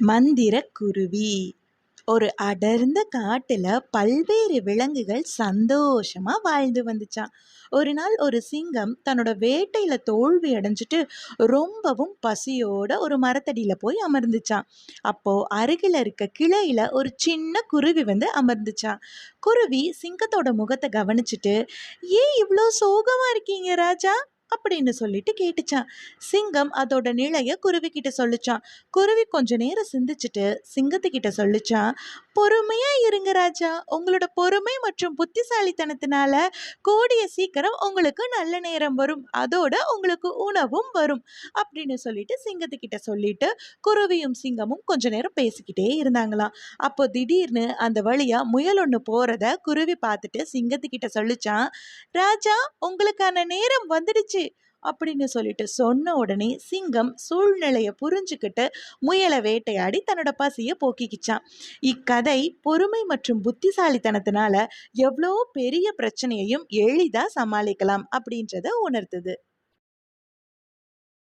மந்திரக்குருவி. ஒரு அடர்ந்த காட்டுல பல்வேறு விலங்குகள் சந்தோஷமா வாழ்ந்து வந்துச்சான். ஒரு நாள் ஒரு சிங்கம் தன்னோட வேட்டையில தோல்வி அடைஞ்சிட்டு ரொம்பவும் பசியோட ஒரு மரத்தடியில போய் அமர்ந்துச்சான். அப்போ அருகில இருக்க கிளையில ஒரு சின்ன குருவி வந்து அமர்ந்துச்சான். குருவி சிங்கத்தோட முகத்தை கவனிச்சுட்டு, ஏன் இவ்வளோ சோகமா இருக்கீங்க ராஜா அப்படின்னு சொல்லிட்டு கேட்டுச்சான். சிங்கம் அதோட நிலைய குருவி கிட்ட சொல்லுச்சான். குருவி கொஞ்ச நேரம் சிந்திச்சுட்டு சிங்கத்துக்கிட்ட சொல்லுச்சான், பொறுமையா இருங்க ராஜா, உங்களோட பொறுமை மற்றும் புத்திசாலித்தனத்தினால கூடிய சீக்கிரம் உங்களுக்கு நல்ல நேரம் வரும், அதோட உங்களுக்கு உணவும் வரும் அப்படின்னு சொல்லிட்டு சிங்கத்துக்கிட்ட சொல்லிட்டு குருவியும் சிங்கமும் கொஞ்ச நேரம் பேசிக்கிட்டே இருந்தாங்களாம். அப்போ திடீர்னு அந்த வழியா முயல் ஒன்று போறத குருவி பார்த்துட்டு சிங்கத்துக்கிட்ட சொல்லுச்சான், ராஜா உங்களுக்கான நேரம் வந்துடுச்சு அப்படின்னு சொல்லிட்டு சொன்ன உடனே சிங்கம் சூழ்நிலையை புரிஞ்சுக்கிட்டு முயலை வேட்டையாடி தன்னோட பசியை போக்கிக்கிச்சான். இக்கதை பொறுமை மற்றும் புத்திசாலித்தனத்தினால எவ்வளோ பெரிய பிரச்சனையையும் எளிதா சமாளிக்கலாம் அப்படின்றத உணர்த்துது.